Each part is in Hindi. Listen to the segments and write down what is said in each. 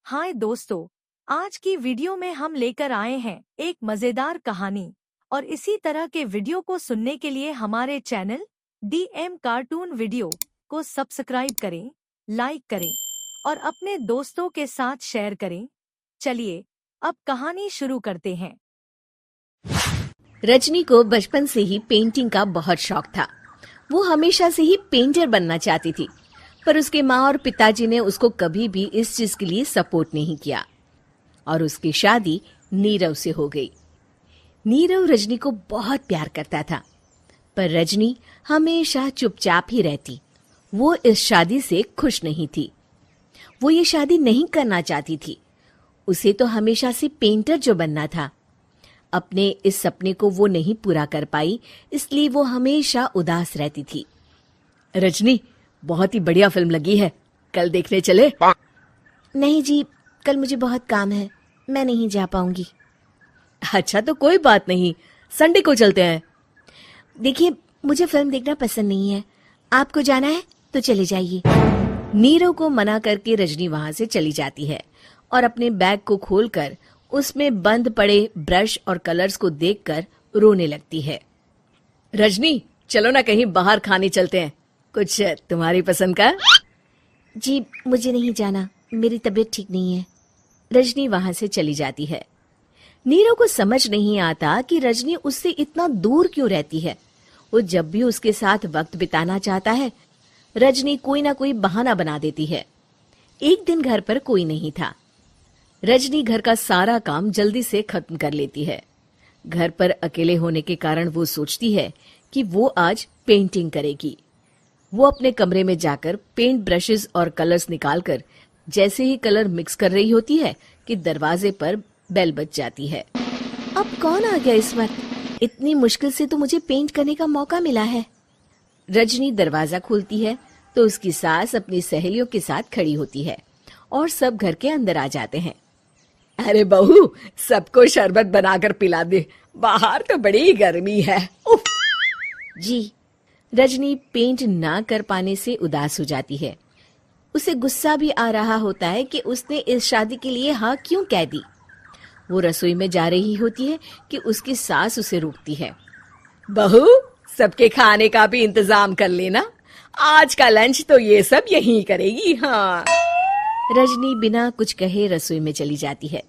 हाय दोस्तों, आज की वीडियो में हम लेकर आए हैं एक मजेदार कहानी। और इसी तरह के वीडियो को सुनने के लिए हमारे चैनल DM कार्टून वीडियो को सब्सक्राइब करें, लाइक करें और अपने दोस्तों के साथ शेयर करें। चलिए अब कहानी शुरू करते हैं। रजनी को बचपन से ही पेंटिंग का बहुत शौक था। वो हमेशा से ही पेंटर बनना चाहती थी, पर उसके माँ और पिताजी ने उसको कभी भी इस चीज के लिए सपोर्ट नहीं किया और उसकी शादी नीरव से हो गई। नीरव रजनी को बहुत प्यार करता था, पर रजनी हमेशा चुपचाप ही रहती। वो इस शादी से खुश नहीं थी। वो ये शादी नहीं करना चाहती थी। उसे तो हमेशा से पेंटर जो बनना था। अपने इस सपने को वो नहीं पूरा कर पाई, इसलिए वो हमेशा उदास रहती थी। रजनी, बहुत ही बढ़िया फिल्म लगी है, कल देखने चले? नहीं जी, कल मुझे बहुत काम है, मैं नहीं जा पाऊंगी। अच्छा तो कोई बात नहीं, संडे को चलते हैं। देखिए, मुझे फिल्म देखना पसंद नहीं है। आपको जाना है तो चले जाइए। नीरव को मना करके रजनी वहां से चली जाती है और अपने बैग को खोलकर उसमें बंद पड़े ब्रश और कलर्स को देखकर रोने लगती है। रजनी, चलो ना कहीं बाहर खाने चलते हैं, कुछ तुम्हारी पसंद का। जी मुझे नहीं जाना, मेरी तबीयत ठीक नहीं है। रजनी वहां से चली जाती है। नीरव को समझ नहीं आता कि रजनी उससे इतना दूर क्यों रहती है। वो जब भी उसके साथ वक्त बिताना चाहता है, रजनी कोई ना कोई बहाना बना देती है। एक दिन घर पर कोई नहीं था। रजनी घर का सारा काम जल्दी से खत्म कर लेती है। घर पर अकेले होने के कारण वो सोचती है कि वो आज पेंटिंग करेगी। वो अपने कमरे में जाकर पेंट ब्रशेस और कलर्स निकालकर जैसे ही कलर मिक्स कर रही होती है कि दरवाजे पर बेल बज जाती है। अब कौन आ गया इस वक्त? इतनी मुश्किल से तो मुझे पेंट करने का मौका मिला है। रजनी दरवाजा खोलती है तो उसकी सास अपनी सहेलियों के साथ खड़ी होती है और सब घर के अंदर आ जाते हैं। अरे बहू, सबको शरबत बनाकर पिला दे, बाहर तो बड़ी गर्मी है। उफ। जी। रजनी पेंट ना कर पाने से उदास हो जाती है। उसे गुस्सा भी आ रहा होता है कि उसने इस शादी के लिए हाँ क्यों कह दी। वो रसोई में जा रही होती है कि उसकी सास उसे रोकती है। बहू, सबके खाने का भी इंतजाम कर लेना, आज का लंच तो ये सब यहीं करेगी। हाँ। रजनी बिना कुछ कहे रसोई में चली जाती है।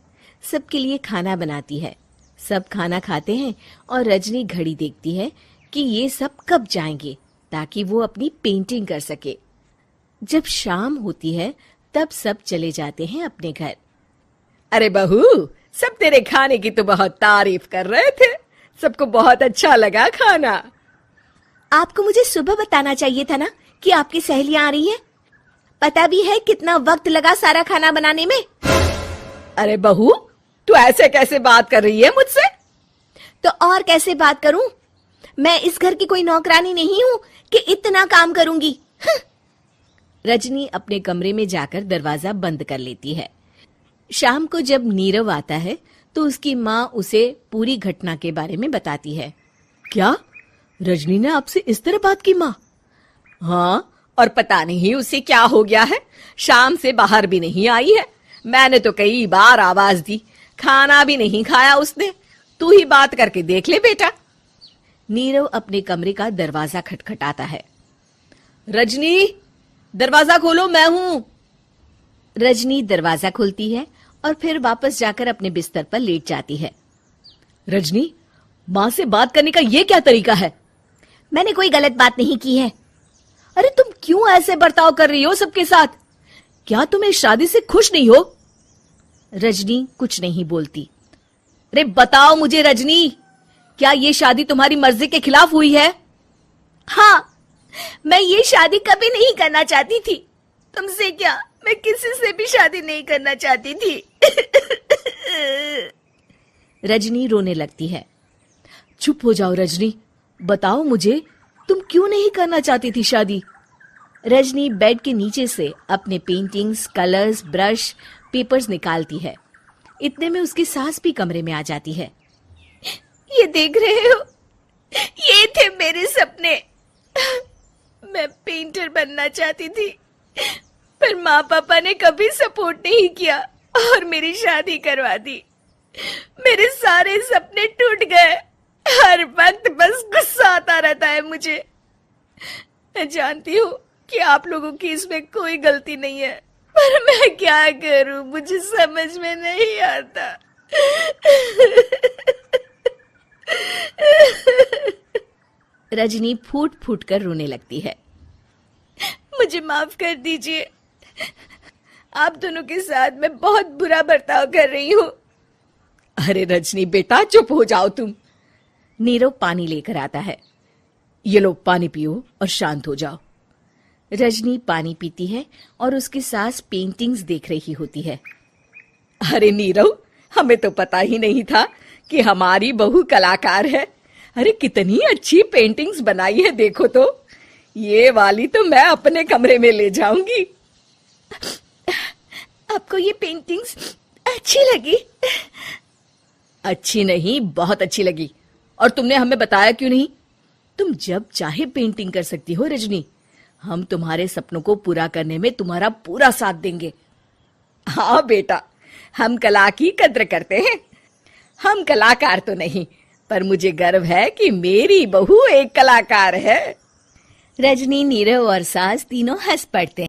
सबके लिए खाना बनाती है। सब खाना खाते हैं और रजनी घड़ी देखती है कि ये सब कब जाएंगे ताकि वो अपनी पेंटिंग कर सके। जब शाम होती है तब सब चले जाते हैं अपने घर। अरे बहू, सब तेरे खाने की तो बहुत तारीफ कर रहे थे, सबको बहुत अच्छा लगा खाना। आपको मुझे सुबह बताना चाहिए था ना कि आपकी सहेलियां आ रही हैं। पता भी है कितना वक्त लगा सारा खाना बनाने में। अरे बहू, तू ऐसे कैसे बात कर रही है मुझसे? तो और कैसे बात करूं? मैं इस घर की कोई नौकरानी नहीं हूं कि इतना काम करूंगी। रजनी अपने कमरे में जाकर दरवाजा बंद कर लेती है। शाम को जब नीरव आता है तो उसकी माँ उसे पूरी घटना के बारे में बताती है। क्या? रजनी ने आपसे इस तरह बात की माँ? हाँ, और पता नहीं उसे क्या हो गया है, शाम से बाहर भी नहीं आई है। मैंने तो कई बार आवाज दी, खाना भी नहीं खाया उसने। तू ही बात करके देख ले बेटा। नीरव अपने कमरे का दरवाजा खटखटाता है। रजनी, दरवाजा खोलो, मैं हूं। रजनी दरवाजा खोलती है और फिर वापस जाकर अपने बिस्तर पर लेट जाती है। रजनी, माँ से बात करने का ये क्या तरीका है? मैंने कोई गलत बात नहीं की है। अरे तुम क्यों ऐसे बर्ताव कर रही हो सबके साथ? क्या तुम इस शादी से खुश नहीं हो? रजनी कुछ नहीं बोलती। अरे बताओ मुझे रजनी, क्या ये शादी तुम्हारी मर्जी के खिलाफ हुई है? हाँ, मैं ये शादी कभी नहीं करना चाहती थी। तुमसे क्या, मैं किसी से भी शादी नहीं करना चाहती थी। रजनी रोने लगती है। चुप हो जाओ रजनी, बताओ मुझे, तुम क्यों नहीं करना चाहती थी शादी? रजनी बेड के नीचे से अपने पेंटिंग्स, कलर्स, ब्रश, पेपर्स निकालती है। इतने में उसकी सास भी कमरे में आ जाती है। ये देख रहे हो, ये थे मेरे सपने। मैं पेंटर बनना चाहती थी, पर माँ पापा ने कभी सपोर्ट नहीं किया। और मेरी शादी करवा दी। मेरे सारे सपने टूट गए। हर वक्त बस गुस्सा आता रहता है मुझे। मैं जानती हूँ कि आप लोगों की इसमें कोई गलती नहीं है, पर मैं क्या करूँ, मुझे समझ में नहीं आता। रजनी फूट फूट कर रोने लगती है। मुझे माफ कर दीजिए, आप दोनों के साथ मैं बहुत बुरा बर्ताव कर रही हूँ। अरे रजनी बेटा, चुप हो जाओ तुम। नीरव पानी लेकर आता है। ये लो पानी पियो और शांत हो जाओ। रजनी पानी पीती है और उसकी सास पेंटिंग्स देख रही होती है। अरे नीरव, हमें तो पता ही नहीं था कि हमारी बहू कलाकार है। अरे कितनी अच्छी पेंटिंग्स बनाई है, देखो तो। ये वाली तो मैं अपने कमरे में ले जाऊंगी। आपको ये पेंटिंग्स अच्छी लगी? अच्छी नहीं, बहुत अच्छी लगी। और तुमने हमें बताया क्यों नहीं? तुम जब चाहे पेंटिंग कर सकती हो रजनी। हम तुम्हारे सपनों को पूरा करने में तुम्हारा पूरा साथ देंगे। हाँ बेटा, हम कला की कद्र करते हैं। हम कलाकार तो नहीं, पर मुझे गर्व है कि मेरी बहू एक कलाकार है। रजनी, नीरव और सास तीनों हंस पड़ते हैं।